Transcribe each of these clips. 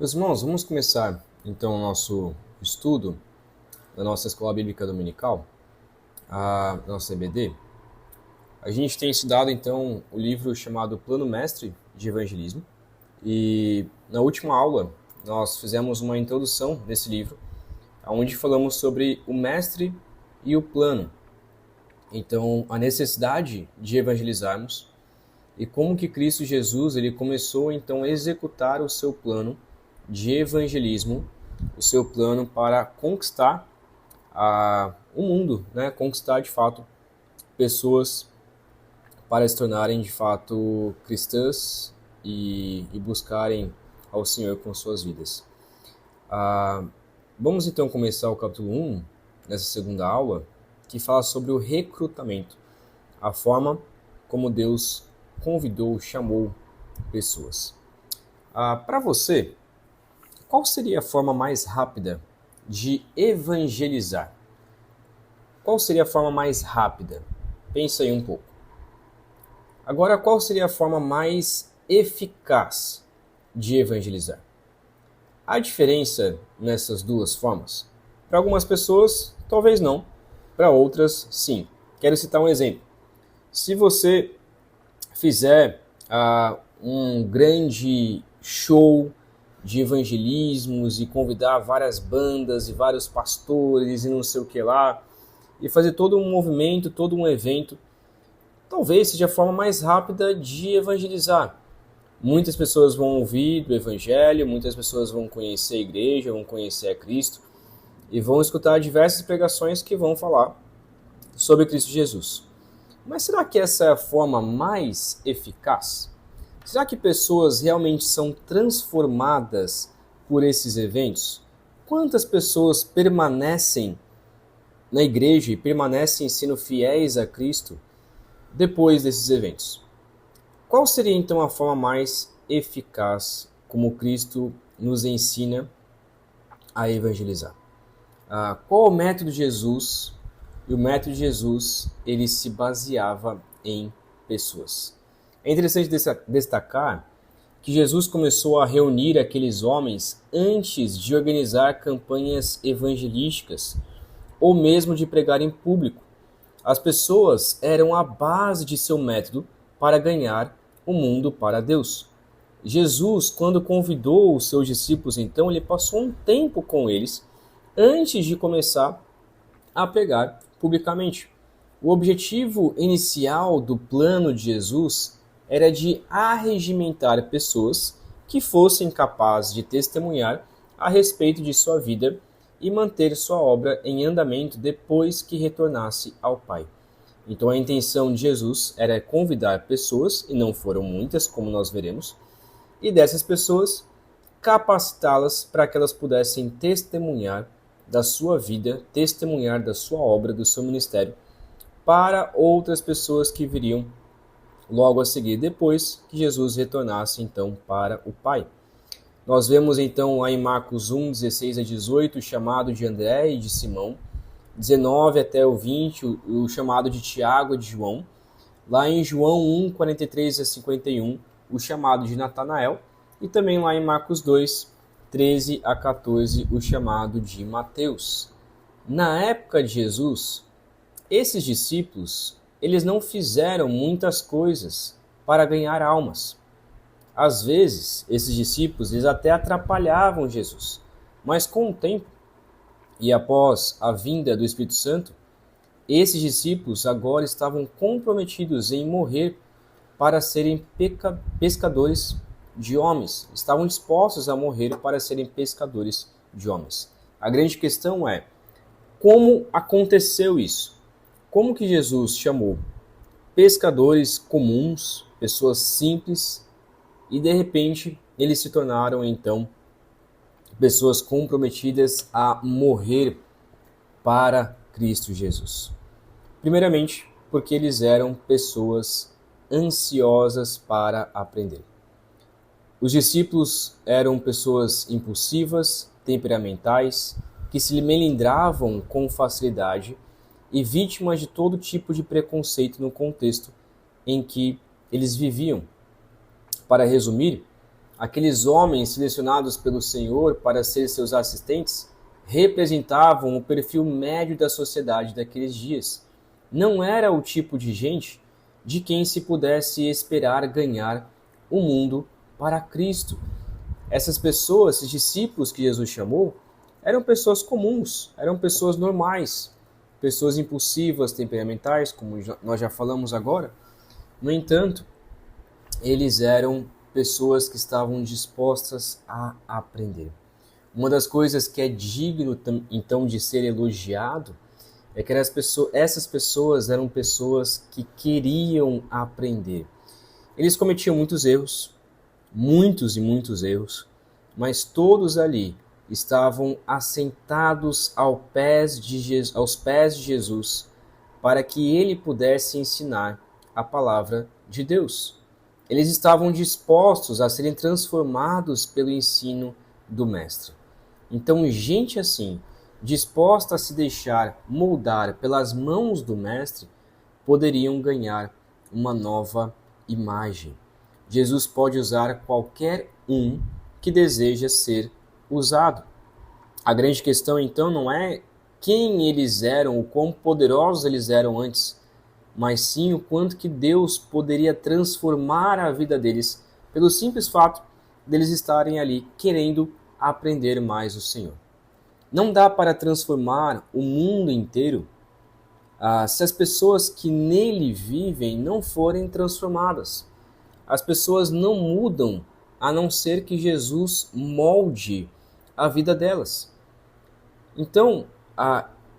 Meus irmãos, vamos começar então o nosso estudo da nossa Escola Bíblica Dominical, a nossa EBD. A gente tem estudado então o livro chamado Plano Mestre de Evangelismo e na última aula nós fizemos uma introdução desse livro, onde falamos sobre o mestre e o plano. Então, a necessidade de evangelizarmos e como que Cristo Jesus ele começou então a executar o seu plano de evangelismo, o seu plano para conquistar o mundo, né? Conquistar de fato pessoas para se tornarem de fato cristãs e buscarem ao Senhor com suas vidas. Vamos então começar o capítulo 1, nessa segunda aula, que fala sobre o recrutamento, a forma como Deus convidou, chamou pessoas. Para você, qual seria a forma mais rápida de evangelizar? Qual seria a forma mais rápida? Pensa aí um pouco. Agora, qual seria a forma mais eficaz de evangelizar? Há diferença nessas duas formas? Para algumas pessoas, talvez não. Para outras, sim. Quero citar um exemplo. Se você fizer um grande show de evangelismos e convidar várias bandas e vários pastores e não sei o que lá, e fazer todo um movimento, todo um evento, talvez seja a forma mais rápida de evangelizar. Muitas pessoas vão ouvir do Evangelho, muitas pessoas vão conhecer a igreja, vão conhecer a Cristo e vão escutar diversas pregações que vão falar sobre Cristo Jesus. Mas será que essa é a forma mais eficaz? Será que pessoas realmente são transformadas por esses eventos? Quantas pessoas permanecem na igreja e permanecem sendo fiéis a Cristo depois desses eventos? Qual seria então a forma mais eficaz como Cristo nos ensina a evangelizar? Qual o método de Jesus? E o método de Jesus, ele se baseava em pessoas. É interessante destacar que Jesus começou a reunir aqueles homens antes de organizar campanhas evangelísticas ou mesmo de pregar em público. As pessoas eram a base de seu método para ganhar o mundo para Deus. Jesus, quando convidou os seus discípulos, então, ele passou um tempo com eles antes de começar a pregar publicamente. O objetivo inicial do plano de Jesus era de arregimentar pessoas que fossem capazes de testemunhar a respeito de sua vida e manter sua obra em andamento depois que retornasse ao Pai. Então a intenção de Jesus era convidar pessoas, e não foram muitas, como nós veremos, e dessas pessoas capacitá-las para que elas pudessem testemunhar da sua vida, testemunhar da sua obra, do seu ministério, para outras pessoas que viriam logo a seguir, depois que Jesus retornasse então para o Pai. Nós vemos então lá em Marcos 1, 16 a 18, o chamado de André e de Simão, 19 até o 20, o chamado de Tiago e de João, lá em João 1, 43 a 51, o chamado de Natanael, e também lá em Marcos 2, 13 a 14, o chamado de Mateus. Na época de Jesus, esses discípulos, eles não fizeram muitas coisas para ganhar almas. Às vezes, esses discípulos eles até atrapalhavam Jesus, mas com o tempo, e após a vinda do Espírito Santo, esses discípulos agora estavam comprometidos em morrer para serem pescadores de homens. Estavam dispostos a morrer para serem pescadores de homens. A grande questão é, como aconteceu isso? Como que Jesus chamou pescadores comuns, pessoas simples, e de repente eles se tornaram então pessoas comprometidas a morrer para Cristo Jesus? Primeiramente, porque eles eram pessoas ansiosas para aprender. Os discípulos eram pessoas impulsivas, temperamentais, que se melindravam com facilidade e vítimas de todo tipo de preconceito no contexto em que eles viviam. Para resumir, Aqueles homens selecionados pelo Senhor para ser seus assistentes representavam o perfil médio da sociedade daqueles dias. Não era o tipo de gente de quem se pudesse esperar ganhar o mundo para Cristo. Essas pessoas, esses discípulos que Jesus chamou, eram pessoas comuns, eram pessoas normais, pessoas impulsivas, temperamentais, como nós já falamos agora. No entanto, eles eram pessoas que estavam dispostas a aprender. Uma das coisas que é digno, então, de ser elogiado é que essas pessoas eram pessoas que queriam aprender. Eles cometiam muitos erros, muitos e muitos erros, mas todos ali estavam assentados aos pés de Jesus para que ele pudesse ensinar a palavra de Deus. Eles estavam dispostos a serem transformados pelo ensino do Mestre. Então, gente assim, disposta a se deixar moldar pelas mãos do Mestre, poderiam ganhar uma nova imagem. Jesus pode usar qualquer um que deseja ser usado. A grande questão, então, não é quem eles eram, o quão poderosos eles eram antes, mas sim o quanto que Deus poderia transformar a vida deles pelo simples fato deles estarem ali querendo aprender mais o Senhor. Não dá para transformar o mundo inteiro se as pessoas que nele vivem não forem transformadas. As pessoas não mudam a não ser que Jesus molde a vida delas. Então,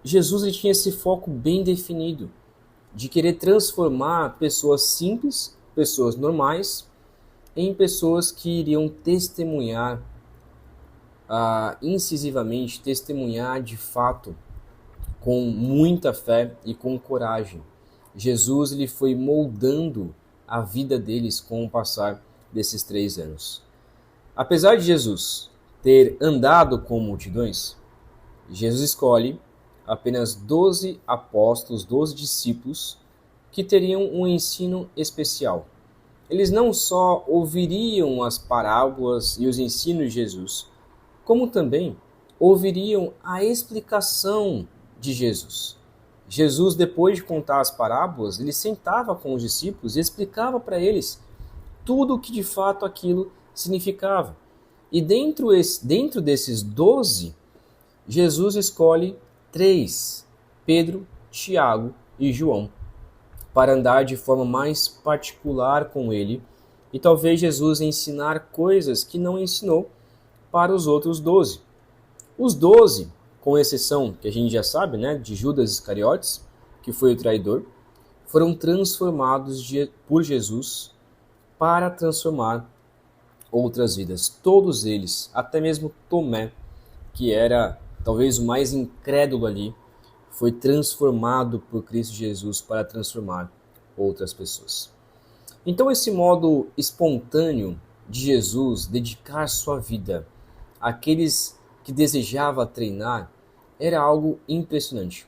Jesus ele tinha esse foco bem definido de querer transformar pessoas simples, pessoas normais, em pessoas que iriam testemunhar incisivamente, testemunhar de fato, com muita fé e com coragem. Jesus ele foi moldando a vida deles com o passar desses 3 anos. Apesar de Jesus ter andado com multidões, Jesus escolhe apenas 12 apóstolos, 12 discípulos, que teriam um ensino especial. Eles não só ouviriam as parábolas e os ensinos de Jesus, como também ouviriam a explicação de Jesus. Jesus, depois de contar as parábolas, ele sentava com os discípulos e explicava para eles tudo o que de fato aquilo significava. E dentro desses 12, Jesus escolhe 3, Pedro, Tiago e João, para andar de forma mais particular com ele e talvez Jesus ensinar coisas que não ensinou para os outros 12. Os 12, com exceção, que a gente já sabe, né, de Judas Iscariotes, que foi o traidor, foram transformados por Jesus para transformar outras vidas. Todos eles, até mesmo Tomé, que era talvez o mais incrédulo ali, foi transformado por Cristo Jesus para transformar outras pessoas. Então esse modo espontâneo de Jesus dedicar sua vida àqueles que desejava treinar era algo impressionante.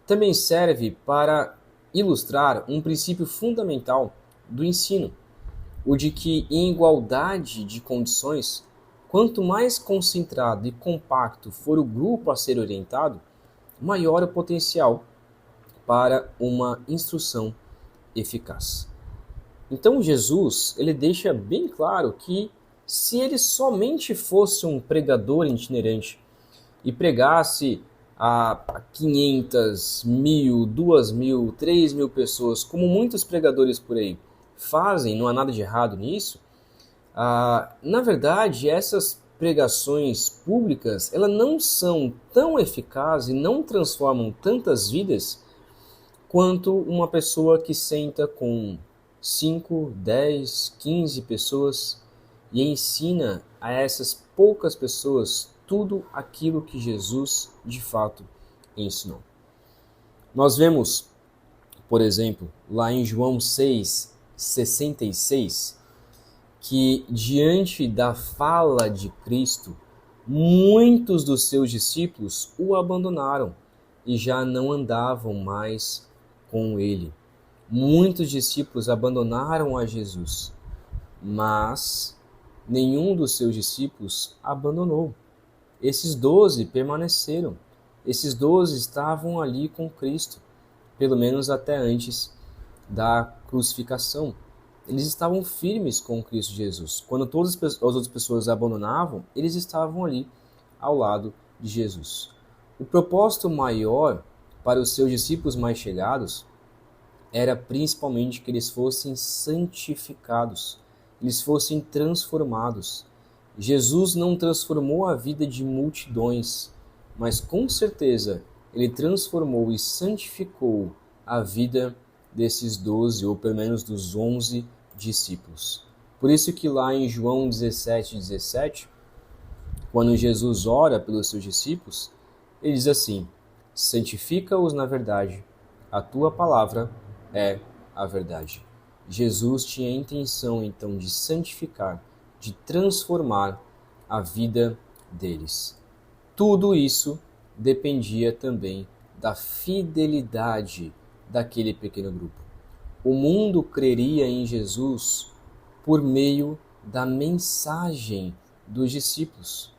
Também serve para ilustrar um princípio fundamental do ensino, o de que em igualdade de condições, quanto mais concentrado e compacto for o grupo a ser orientado, maior o potencial para uma instrução eficaz. Então Jesus, ele deixa bem claro que se ele somente fosse um pregador itinerante e pregasse a 500, 1.000, 2.000, 3.000 pessoas, como muitos pregadores por aí fazem, não há nada de errado nisso, na verdade, essas pregações públicas, elas não são tão eficazes e não transformam tantas vidas quanto uma pessoa que senta com 5, 10, 15 pessoas e ensina a essas poucas pessoas tudo aquilo que Jesus de fato ensinou. Nós vemos, por exemplo, lá em João 6:66, que diante da fala de Cristo, muitos dos seus discípulos o abandonaram e já não andavam mais com ele. Muitos discípulos abandonaram a Jesus, mas nenhum dos seus discípulos abandonou. Esses 12 permaneceram. Esses 12 estavam ali com Cristo, pelo menos até antes da crucificação. Eles estavam firmes com Cristo Jesus. Quando todas as outras pessoas abandonavam, eles estavam ali ao lado de Jesus. O propósito maior para os seus discípulos mais chegados era principalmente que eles fossem santificados, eles fossem transformados. Jesus não transformou a vida de multidões, mas com certeza ele transformou e santificou a vida desses 12, ou pelo menos dos 11 discípulos. Por isso que lá em João 17:17, quando Jesus ora pelos seus discípulos, ele diz assim: santifica-os na verdade, a tua palavra é a verdade. Jesus tinha a intenção então de santificar, de transformar a vida deles. Tudo isso dependia também da fidelidade daquele pequeno grupo. O mundo creria em Jesus por meio da mensagem dos discípulos.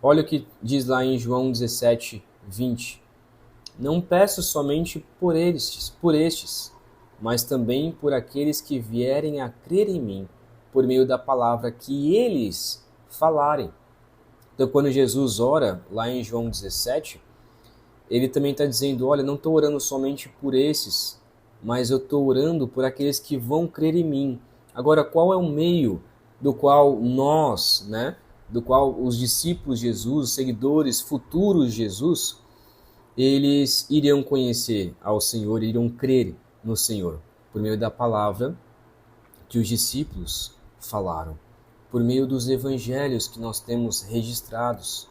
Olha o que diz lá em João 17:20. Não peço somente por estes, mas também por aqueles que vierem a crer em mim, por meio da palavra que eles falarem. Então, quando Jesus ora, lá em João 17, ele também está dizendo, olha, não estou orando somente por esses, mas eu estou orando por aqueles que vão crer em mim. Agora, qual é o meio do qual nós, do qual os discípulos de Jesus, os seguidores futuros de Jesus, eles iriam conhecer ao Senhor, iriam crer no Senhor? Por meio da palavra que os discípulos falaram, por meio dos evangelhos que nós temos registrados,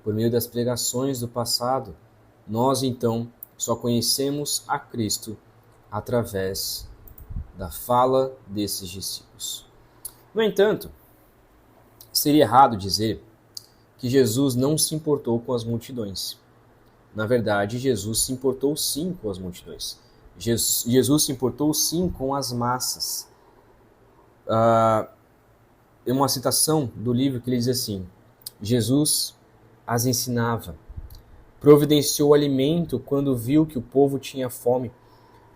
por meio das pregações do passado. Nós, então, só conhecemos a Cristo através da fala desses discípulos. No entanto, seria errado dizer que Jesus não se importou com as multidões. Na verdade, Jesus se importou sim com as multidões. Jesus se importou sim com as massas. É uma citação do livro que ele diz assim: Jesus as ensinava, providenciou alimento quando viu que o povo tinha fome,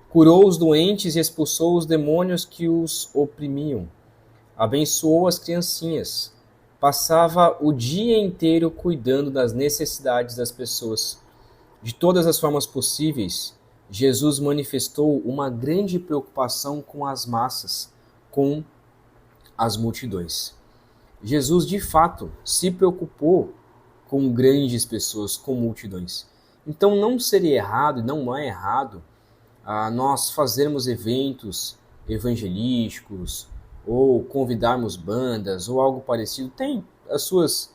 curou os doentes e expulsou os demônios que os oprimiam, abençoou as criancinhas, passava o dia inteiro cuidando das necessidades das pessoas. De todas as formas possíveis, Jesus manifestou uma grande preocupação com as massas, com as multidões. Jesus, de fato, se preocupou com grandes pessoas, com multidões. Então não seria errado, não é errado, nós fazermos eventos evangelísticos, ou convidarmos bandas, ou algo parecido. Tem as suas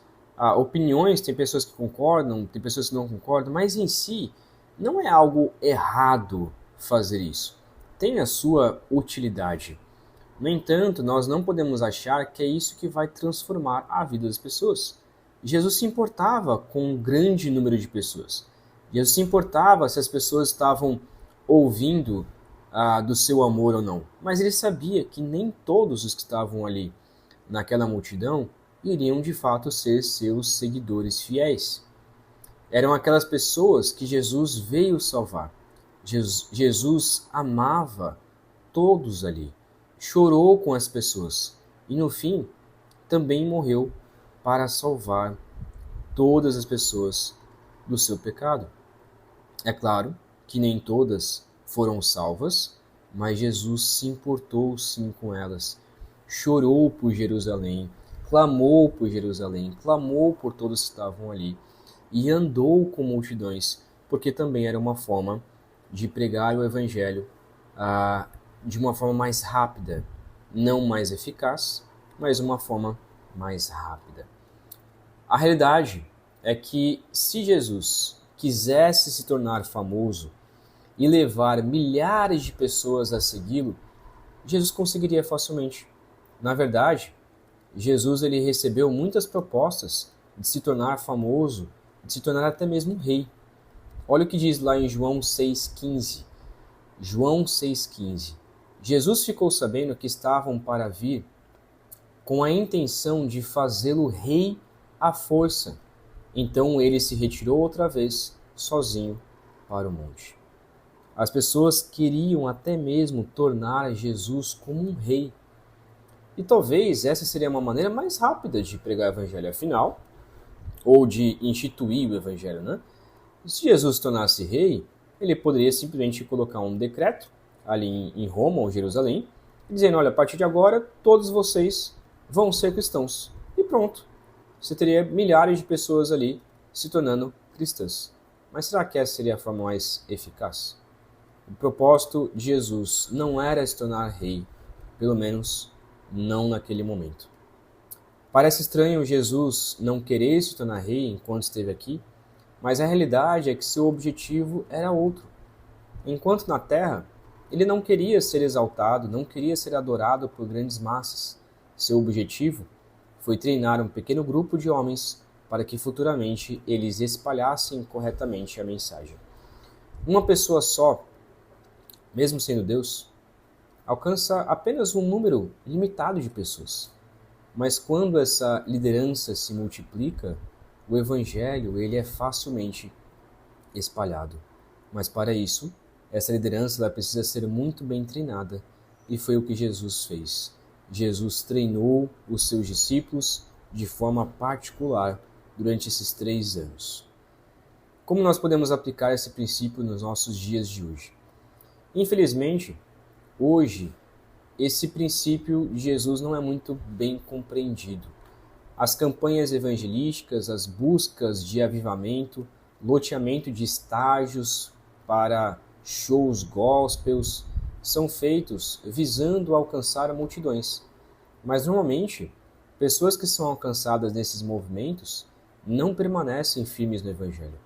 opiniões, tem pessoas que concordam, tem pessoas que não concordam, mas em si não é algo errado fazer isso. Tem a sua utilidade. No entanto, nós não podemos achar que é isso que vai transformar a vida das pessoas. Jesus se importava com um grande número de pessoas. Jesus se importava se as pessoas estavam ouvindo do seu amor ou não. Mas ele sabia que nem todos os que estavam ali naquela multidão iriam de fato ser seus seguidores fiéis. Eram aquelas pessoas que Jesus veio salvar. Jesus amava todos ali, chorou com as pessoas e no fim também morreu para salvar todas as pessoas do seu pecado. É claro que nem todas foram salvas, mas Jesus se importou sim com elas, chorou por Jerusalém, clamou por Jerusalém, clamou por todos que estavam ali e andou com multidões, porque também era uma forma de pregar o evangelho de uma forma mais rápida, não mais eficaz, mas uma forma mais rápida. A realidade é que se Jesus quisesse se tornar famoso e levar milhares de pessoas a segui-lo, Jesus conseguiria facilmente. Na verdade, Jesus ele recebeu muitas propostas de se tornar famoso, de se tornar até mesmo rei. Olha o que diz lá em João 6,15. João 6,15. Jesus ficou sabendo que estavam para vir com a intenção de fazê-lo rei à força. Então ele se retirou outra vez, sozinho, para o monte. As pessoas queriam até mesmo tornar Jesus como um rei. E talvez essa seria uma maneira mais rápida de pregar o evangelho, afinal, ou de instituir o evangelho, né? Se Jesus se tornasse rei, ele poderia simplesmente colocar um decreto ali em Roma ou Jerusalém, dizendo, olha, a partir de agora, todos vocês vão ser cristãos. E pronto. Você teria milhares de pessoas ali se tornando cristãs. Mas será que essa seria a forma mais eficaz? O propósito de Jesus não era se tornar rei, pelo menos não naquele momento. Parece estranho Jesus não querer se tornar rei enquanto esteve aqui, mas a realidade é que seu objetivo era outro. Enquanto na terra, ele não queria ser exaltado, não queria ser adorado por grandes massas. Seu objetivo foi treinar um pequeno grupo de homens para que futuramente eles espalhassem corretamente a mensagem. Uma pessoa só, mesmo sendo Deus, alcança apenas um número limitado de pessoas. Mas quando essa liderança se multiplica, o evangelho ele é facilmente espalhado. Mas para isso, essa liderança ela precisa ser muito bem treinada, e foi o que Jesus fez. Jesus treinou os seus discípulos de forma particular durante esses 3 anos. Como nós podemos aplicar esse princípio nos nossos dias de hoje? Infelizmente, hoje, esse princípio de Jesus não é muito bem compreendido. As campanhas evangelísticas, as buscas de avivamento, loteamento de estágios para shows gospels, são feitos visando alcançar multidões. Mas normalmente, pessoas que são alcançadas nesses movimentos não permanecem firmes no Evangelho.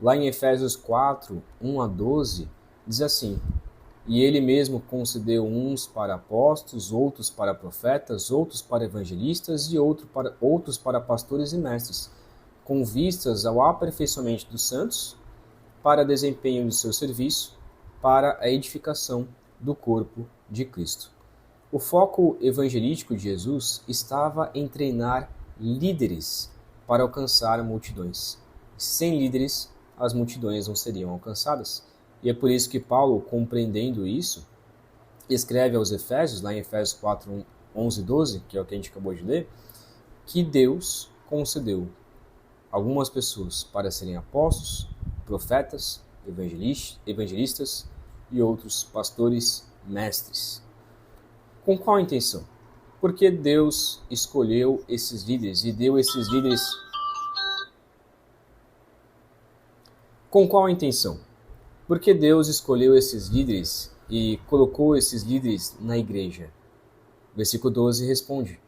Lá em Efésios 4, 1 a 12, diz assim: E ele mesmo concedeu uns para apóstolos, outros para profetas, outros para evangelistas e outros para pastores e mestres, com vistas ao aperfeiçoamento dos santos, para desempenho do seu serviço, para a edificação do corpo de Cristo. O foco evangelístico de Jesus estava em treinar líderes para alcançar multidões. Sem líderes, as multidões não seriam alcançadas. E é por isso que Paulo, compreendendo isso, escreve aos Efésios, lá em Efésios 4, 11 e 12, que é o que a gente acabou de ler, que Deus concedeu algumas pessoas para serem apóstolos, profetas, evangelistas e outros pastores, mestres. Com qual intenção? Porque Deus escolheu esses líderes e deu esses líderes... Com qual intenção? Porque Deus escolheu esses líderes e colocou esses líderes na igreja. Versículo 12 responde: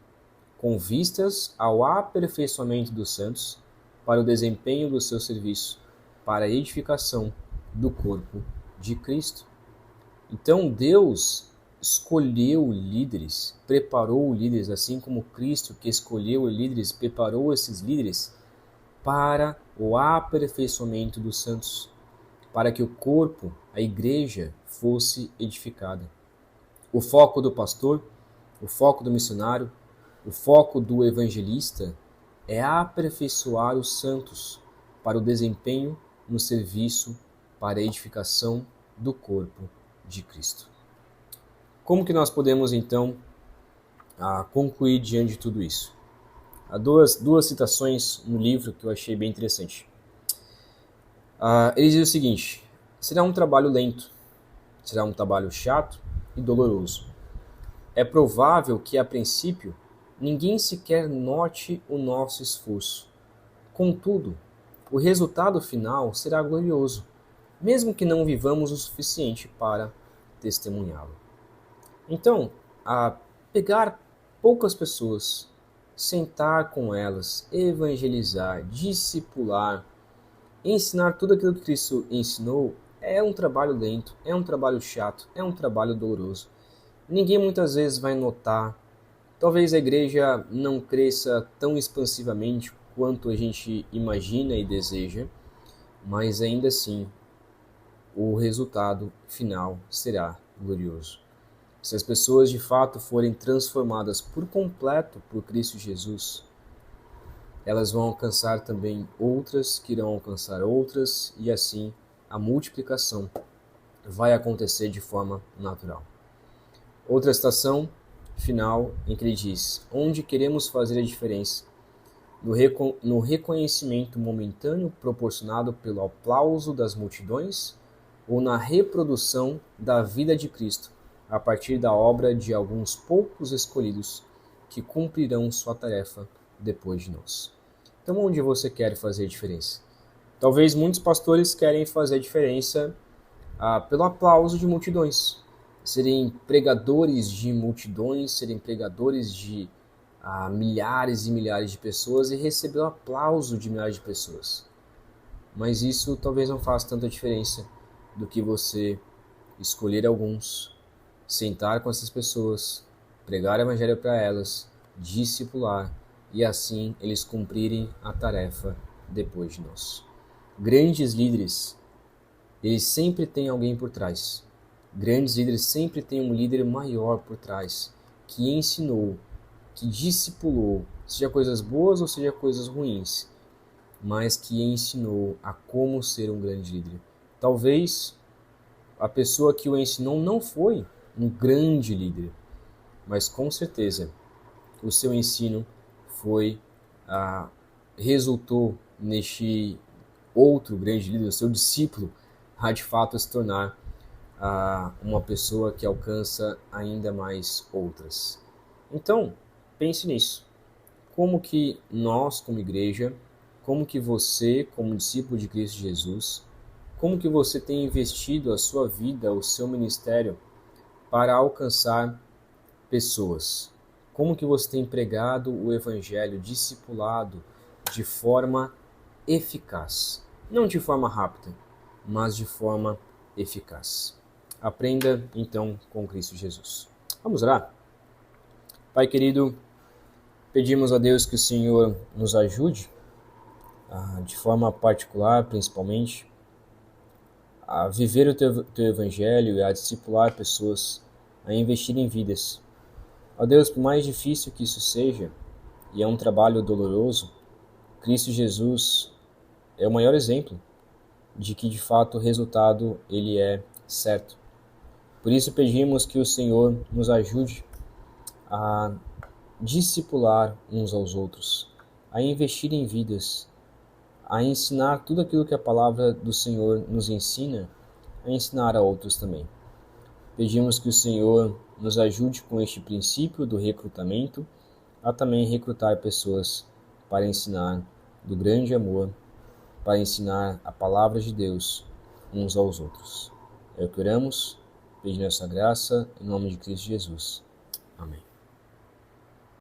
com vistas ao aperfeiçoamento dos santos, para o desempenho do seu serviço, para a edificação do corpo de Cristo. Então Deus escolheu líderes, preparou líderes, assim como Cristo que escolheu líderes, preparou esses líderes para o aperfeiçoamento dos santos, para que o corpo, a igreja, fosse edificada. O foco do pastor, o foco do missionário, o foco do evangelista é aperfeiçoar os santos para o desempenho no serviço para a edificação do corpo de Cristo. Como que nós podemos, então, concluir diante de tudo isso? Há duas citações no livro que eu achei bem interessante. Ele diz o seguinte: será um trabalho lento, será um trabalho chato e doloroso. É provável que, a princípio, ninguém sequer note o nosso esforço. Contudo, o resultado final será glorioso, mesmo que não vivamos o suficiente para testemunhá-lo. Então, pegar poucas pessoas, sentar com elas, evangelizar, discipular, ensinar tudo aquilo que Cristo ensinou é um trabalho lento, é um trabalho chato, é um trabalho doloroso. Ninguém muitas vezes vai notar. Talvez a igreja não cresça tão expansivamente quanto a gente imagina e deseja, mas ainda assim o resultado final será glorioso. Se as pessoas de fato forem transformadas por completo por Cristo Jesus, elas vão alcançar também outras, que irão alcançar outras, e assim a multiplicação vai acontecer de forma natural. Outra citação final em que ele diz: onde queremos fazer a diferença? No reconhecimento momentâneo proporcionado pelo aplauso das multidões ou na reprodução da vida de Cristo a partir da obra de alguns poucos escolhidos que cumprirão sua tarefa depois de nós? Então, onde você quer fazer a diferença? Talvez muitos pastores querem fazer a diferença pelo aplauso de multidões, serem pregadores de multidões, serem pregadores de milhares e milhares de pessoas e receber o aplauso de milhares de pessoas. Mas isso talvez não faça tanta diferença do que você escolher alguns, sentar com essas pessoas, pregar o evangelho para elas, discipular e assim eles cumprirem a tarefa depois de nós. Grandes líderes, eles sempre têm alguém por trás. Grandes líderes sempre têm um líder maior por trás, que ensinou, que discipulou, seja coisas boas ou seja coisas ruins, mas que ensinou a como ser um grande líder. Talvez a pessoa que o ensinou não foi um grande líder, mas com certeza o seu ensino resultou neste outro grande líder, o seu discípulo, a de fato se tornar uma pessoa que alcança ainda mais outras. Então, pense nisso. Como que nós, como igreja, como que você, como discípulo de Cristo Jesus, como que você tem investido a sua vida, o seu ministério para alcançar pessoas? Como que você tem pregado o evangelho, discipulado de forma eficaz? Não de forma rápida, mas de forma eficaz. Aprenda, então, com Cristo Jesus. Vamos orar? Pai querido, pedimos a Deus que o Senhor nos ajude, de forma particular, principalmente, a viver o teu evangelho e a discipular pessoas, a investir em vidas. Ó Deus, por mais difícil que isso seja, e é um trabalho doloroso, Cristo Jesus é o maior exemplo de que, de fato, o resultado ele é certo. Por isso pedimos que o Senhor nos ajude a discipular uns aos outros, a investir em vidas, a ensinar tudo aquilo que a palavra do Senhor nos ensina, a ensinar a outros também. Pedimos que o Senhor nos ajude com este princípio do recrutamento, a também recrutar pessoas para ensinar do grande amor, para ensinar a palavra de Deus uns aos outros. É o que oramos, pedindo essa graça, em nome de Cristo Jesus. Amém.